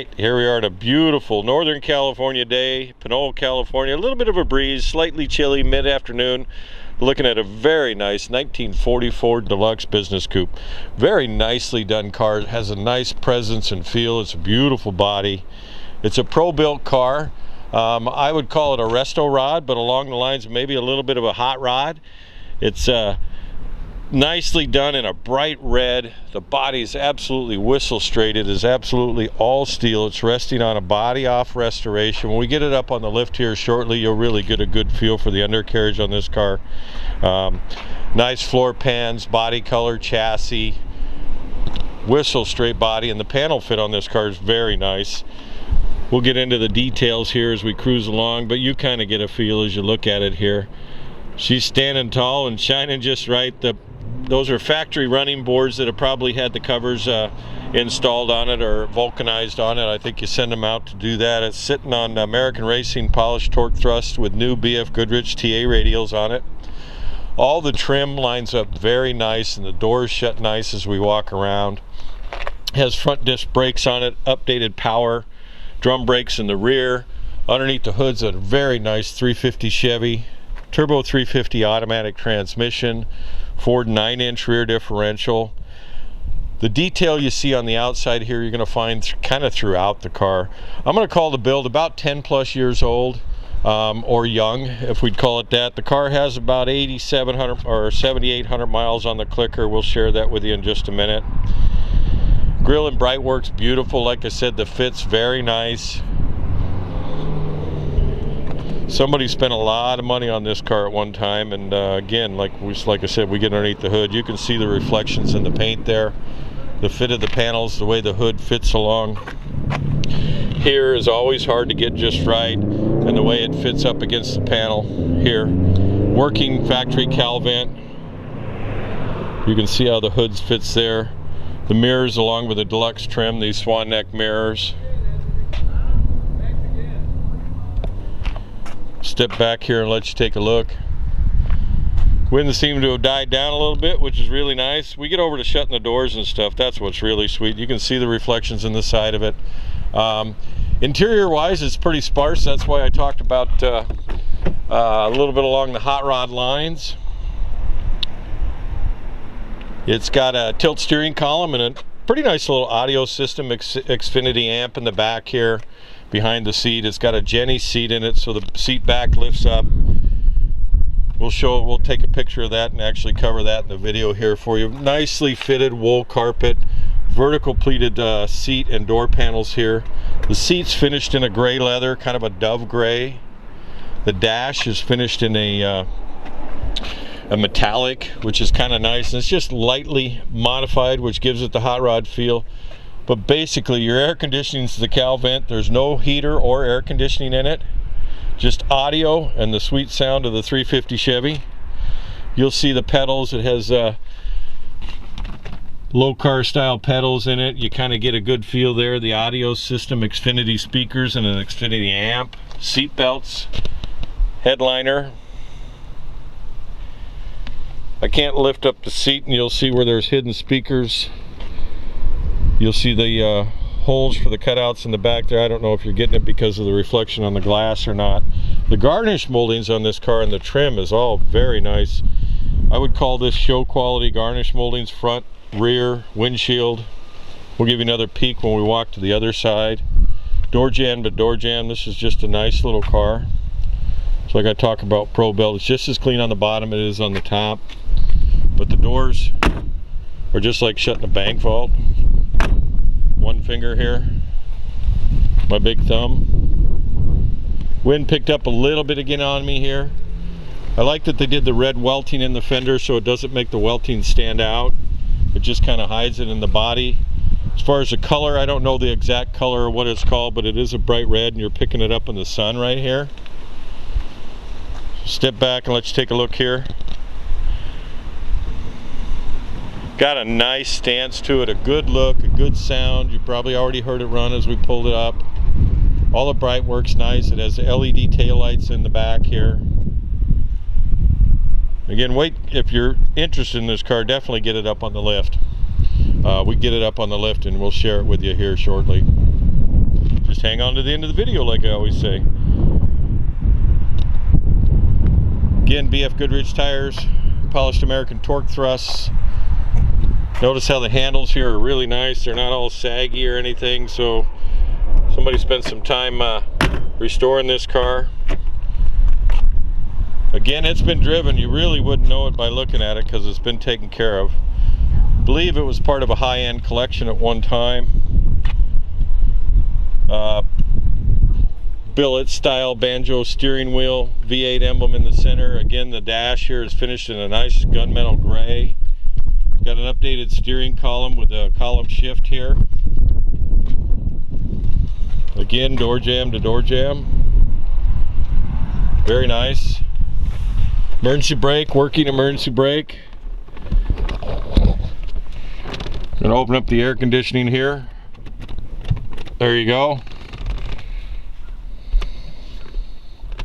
right, here we are at a beautiful Northern California day, Pinole, California. A little bit of a breeze, slightly chilly mid-afternoon. Looking at a very nice 1944 Deluxe business coupe. Very nicely done car. It has a nice presence and feel. It's a beautiful body. It's a pro-built car. I would call it a resto rod, but along the lines of maybe a little bit of a hot rod. It's nicely done in a bright red. The body is absolutely whistle straight. It is absolutely all steel. It's resting on a body off restoration. When we get it up on the lift here shortly, you'll really get a good feel for the undercarriage on this car. Nice floor pans, body color, chassis, whistle straight body, and the panel fit on this car is very nice. We'll get into the details here as we cruise along, but you kind of get a feel as you look at it here. She's standing tall and shining just right. Those are factory running boards that have probably had the covers installed on it or vulcanized on it. I think you send them out to do that. It's sitting on American Racing polished torque thrust with new BF Goodrich TA radials on it. All the trim lines up very nice and the doors shut nice as we walk around. Has front disc brakes on it, updated power, drum brakes in the rear. Underneath the hood's a very nice 350 Chevy, turbo 350 automatic transmission, Ford 9-inch rear differential. The detail you see on the outside here you're going to find kind of throughout the car. I'm going to call the build about 10 plus years old, or young if we'd call it that. The car has about 8,700 or 7,800 miles on the clicker. We'll share that with you in just a minute. Grill and bright works beautiful. Like I said, the fit's very nice. Somebody spent a lot of money on this car at one time, and again, like I said, we get underneath the hood, you can see the reflections in the paint there, the fit of the panels, the way the hood fits along here is always hard to get just right, and the way it fits up against the panel here. Working factory cowl vent. You can see how the hood fits there. The mirrors along with the Deluxe trim, these swan neck mirrors. Step back here and let you take a look. Wind seemed to have died down a little bit, which is really nice. We get over to shutting the doors and stuff. That's what's really sweet. You can see the reflections in the side of it. Interior wise, it's pretty sparse. That's why I talked about a little bit along the hot rod lines. It's got a tilt steering column and a pretty nice little audio system, Xfinity amp in the back here. Behind the seat, it's got a Jenny seat in it, so the seat back lifts up. We'll take a picture of that and actually cover that in the video here for you. Nicely fitted wool carpet, vertical pleated seat and door panels here. The seat's finished in a gray leather, kind of a dove gray. The dash is finished in a metallic, which is kind of nice, and it's just lightly modified, which gives it the hot rod feel. But basically your air conditioning is the cowl vent. There's no heater or air conditioning in it, just audio and the sweet sound of the 350 Chevy. You'll see the pedals. It has low car style pedals in it. You kind of get a good feel there. The audio system, Xfinity speakers and an Xfinity amp, seat belts, headliner. I can't lift up the seat and you'll see where there's hidden speakers. You'll see the holes for the cutouts in the back there. I don't know if you're getting it because of the reflection on the glass or not. The garnish moldings on this car and the trim is all very nice. I would call this show quality garnish moldings, front, rear, windshield. We'll give you another peek when we walk to the other side. Door jamb to door jamb. This is just a nice little car. So like I talk about Pro Belt, it's just as clean on the bottom as it is on the top. But the doors are just like shutting a bank vault. One finger here, my big thumb. Wind picked up a little bit again on me here. I like that they did the red welting in the fender so it doesn't make the welting stand out. It just kind of hides it in the body. As far as the color, I don't know the exact color or what it's called, but it is a bright red and you're picking it up in the sun right here. Step back and let's take a look here. Got a nice stance to it, a good look, a good sound. You probably already heard it run as we pulled it up. All the bright works nice. It has LED taillights in the back here. Again, wait, if you're interested in this car, definitely get it up on the lift. We get it up on the lift and we'll share it with you here shortly. Just hang on to the end of the video, like I always say. Again, BF Goodrich tires, polished American torque thrusts. Notice how the handles here are really nice. They're not all saggy or anything, so somebody spent some time restoring this car. Again, it's been driven. You really wouldn't know it by looking at it because it's been taken care of. I believe it was part of a high-end collection at one time. Billet style banjo steering wheel, V8 emblem in the center. Again, the dash here is finished in a nice gunmetal gray. Got an updated steering column with a column shift here. Again, door jamb to door jamb. Very nice. Emergency brake, working emergency brake. Gonna open up the air conditioning here. There you go.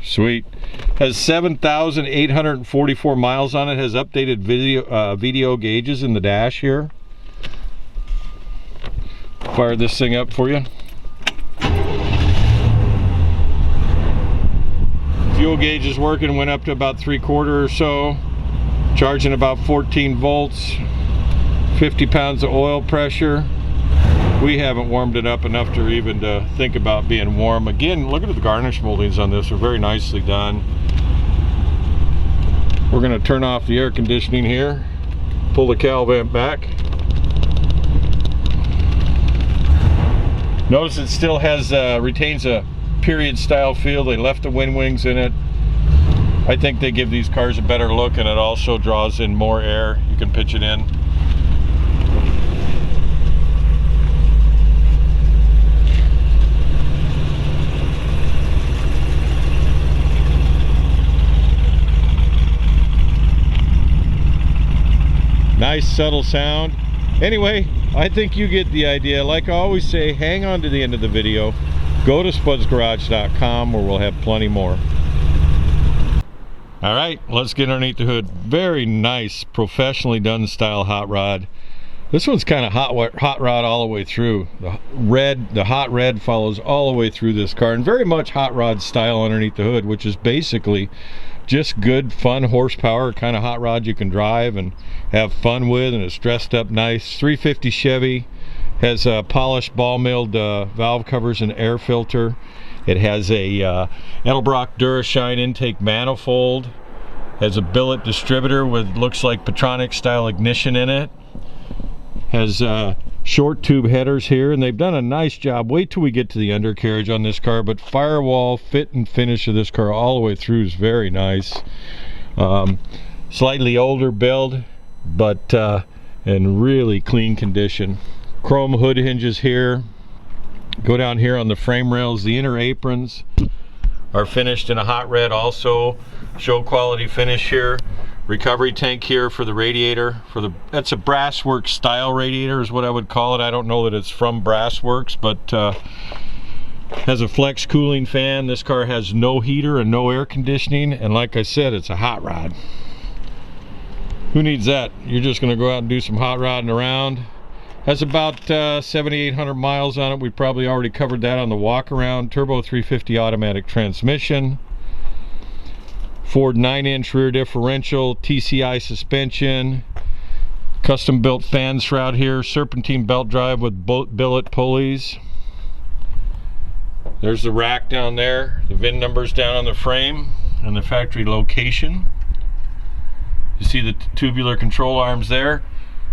Sweet. Has 7,844 miles on it. Has updated video gauges in the dash here. Fire this thing up for you. Fuel gauge is working, went up to about 3/4 or so. Charging about 14 volts. 50 pounds of oil pressure. We haven't warmed it up enough to even think about being warm. Again, look at the garnish moldings on this. They're very nicely done. We're going to turn off the air conditioning here. Pull the cowl vent back. Notice it still has retains a period style feel. They left the wind wings in it. I think they give these cars a better look, and it also draws in more air. You can pitch it in. Nice subtle sound. Anyway, I think you get the idea. Like I always say, hang on to the end of the video. Go to spudsgarage.com where we'll have plenty more. Alright, let's get underneath the hood. Very nice, professionally done style hot rod. This one's kind of hot rod all the way through. The hot red follows all the way through this car, and very much hot rod style underneath the hood, which is basically just good, fun horsepower kind of hot rod you can drive and have fun with, and it's dressed up nice. 350 Chevy, has polished ball milled valve covers and air filter. It has a Edelbrock Durashine intake manifold. Has a billet distributor with looks like Petronic style ignition in it. Has short tube headers here, and they've done a nice job. Wait till we get to the undercarriage on this car, but firewall fit and finish of this car all the way through is very nice. Slightly older build, but in really clean condition. Chrome hood hinges here. Go down here on the frame rails. The inner aprons are finished in a hot red also. Show quality finish here. Recovery tank here for the radiator. That's a Brassworks style radiator is what I would call it. I don't know that it's from Brassworks, but has a flex cooling fan. This car has no heater and no air conditioning, and like I said, it's a hot rod. Who needs that? You're just going to go out and do some hot rodding around. Has about 7,800 miles on it. We probably already covered that on the walk around. Turbo 350 automatic transmission. Ford 9-inch rear differential, TCI suspension, custom built fan shroud here, serpentine belt drive with billet pulleys. There's the rack down there, the VIN numbers down on the frame, and the factory location. You see the tubular control arms there.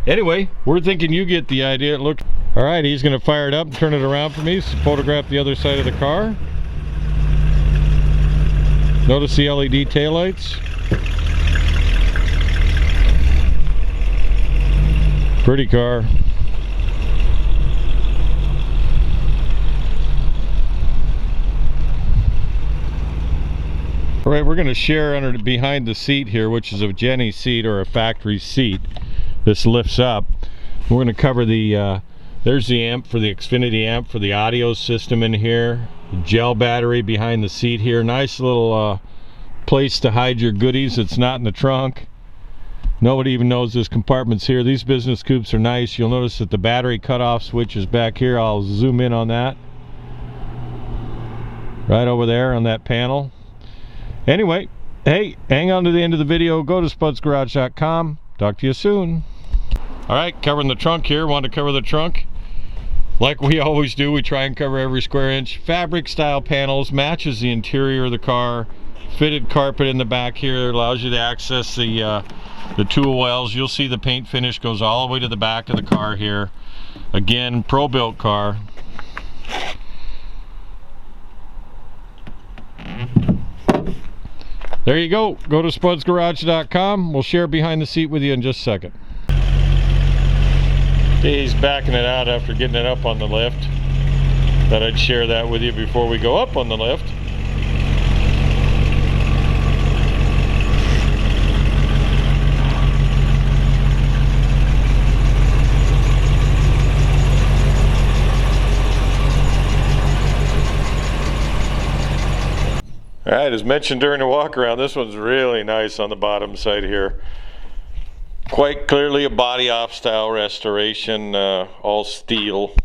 Anyway, we're thinking you get the idea. Look, all right, he's going to fire it up and turn it around for me, so photograph the other side of the car. Notice the LED taillights. Pretty car. All right, we're going to share under behind the seat here, which is a Jenny seat or a factory seat. This lifts up. We're going to cover the there's the amp for the Xfinity amp for the audio system in here. Gel battery behind the seat here. Nice little place to hide your goodies. It's not in the trunk. Nobody even knows this compartment's here. These business coupes are nice. You'll notice that the battery cutoff switch is back here. I'll zoom in on that. right over there on that panel. Anyway, hey, hang on to the end of the video. Go to spudsgarage.com. Talk to you soon. All right, covering the trunk here. Want to cover the trunk? Like we always do, we try and cover every square inch. Fabric style panels, matches the interior of the car. Fitted carpet in the back here allows you to access the tool wells. You'll see the paint finish goes all the way to the back of the car here. Again, pro-built car. There you go. Go to spudsgarage.com. We'll share behind the seat with you in just a second. Okay, he's backing it out after getting it up on the lift. Thought I'd share that with you before we go up on the lift. Alright, as mentioned during the walk around, this one's really nice on the bottom side here. Quite clearly a body off style restoration, all steel.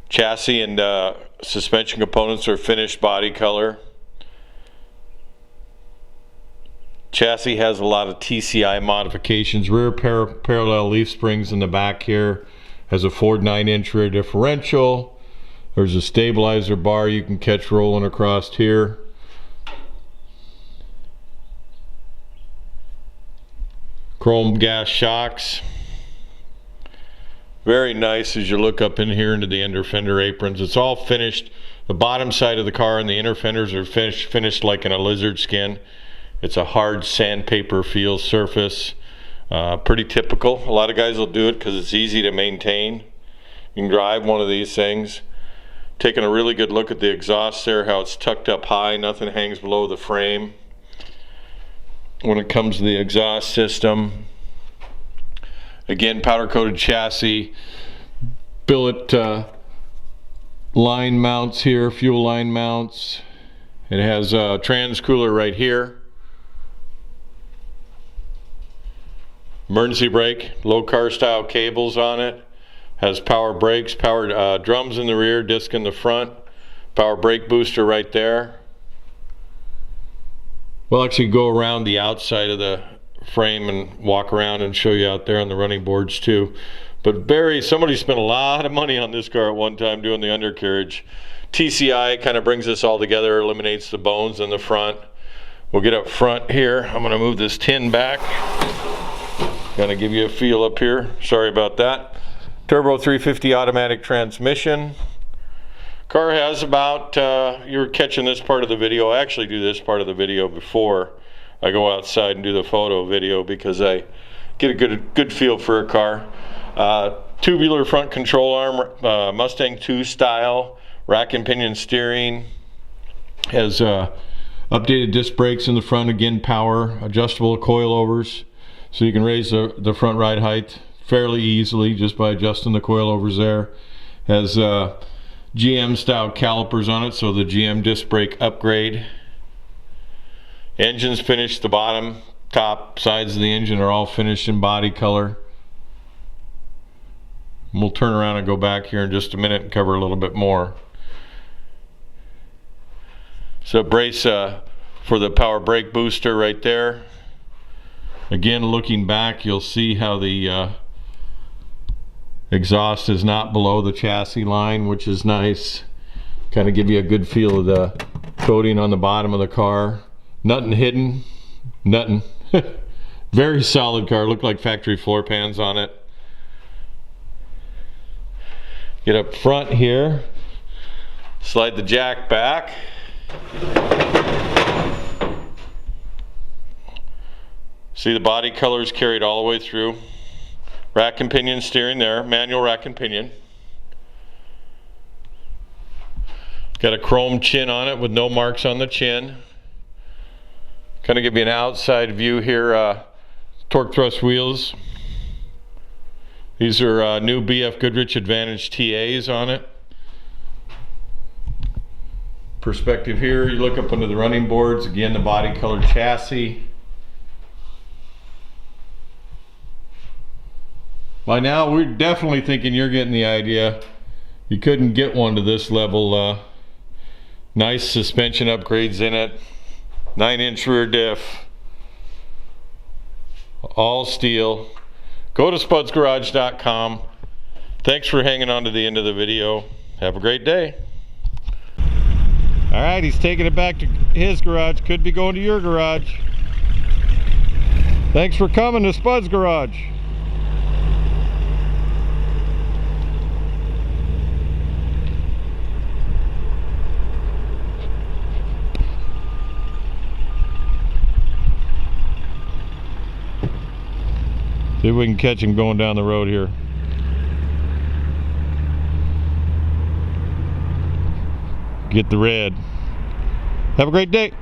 Chassis and suspension components are finished body color. Chassis has a lot of TCI modifications. Rear parallel leaf springs in the back here. Has a Ford 9-inch rear differential. There's a stabilizer bar you can catch rolling across here. Chrome gas shocks. Very nice as you look up in here into the inner fender aprons. It's all finished. The bottom side of the car and the inner fenders are finished like in a lizard skin. It's a hard sandpaper feel surface. Pretty typical. A lot of guys will do it because it's easy to maintain. You can drive one of these things. Taking a really good look at the exhaust there, how it's tucked up high, nothing hangs below the frame. When it comes to the exhaust system, again, powder coated chassis, billet line mounts here, fuel line mounts. It has a trans cooler right here. Emergency brake, low car style cables on it. Has power brakes, power drums in the rear, disc in the front, power brake booster right there. We'll actually go around the outside of the frame and walk around and show you out there on the running boards too. But somebody spent a lot of money on this car at one time doing the undercarriage. TCI kind of brings this all together, eliminates the bones in the front. We'll get up front here. I'm going to move this tin back. Going to give you a feel up here. Sorry about that. Turbo 350 automatic transmission. Car has about, you're catching this part of the video. I actually do this part of the video before I go outside and do the photo video because I get a good feel for a car. Tubular front control arm, Mustang 2 style, rack and pinion steering. Has updated disc brakes in the front, again power, adjustable coilovers, so you can raise the front ride height fairly easily just by adjusting the coilovers there. Has GM style calipers on it, so the GM disc brake upgrade. Engine's finished. The bottom, top, sides of the engine are all finished in body color. We'll turn around and go back here in just a minute and cover a little bit more. So brace for the power brake booster right there. Again, looking back, you'll see how the exhaust is not below the chassis line, which is nice. Kind of give you a good feel of the coating on the bottom of the car. Nothing hidden, nothing. Very solid car, looked like factory floor pans on it. Get up front here, slide the jack back. See the body colors carried all the way through. Rack and pinion steering there, manual rack and pinion. Got a chrome chin on it with no marks on the chin. Kind of give you an outside view here. Torque thrust wheels. These are new BF Goodrich Advantage TAs on it. Perspective here, you look up under the running boards, again the body colored chassis. By now we're definitely thinking you're getting the idea. you couldn't get one to this level. Nice suspension upgrades in it. 9-inch rear diff. All steel. Go to spudsgarage.com. Thanks for hanging on to the end of the video. Have a great day. All right, he's taking it back to his garage. Could be going to your garage. Thanks for coming to Spud's Garage. See if we can catch him going down the road here. Get the red. Have a great day.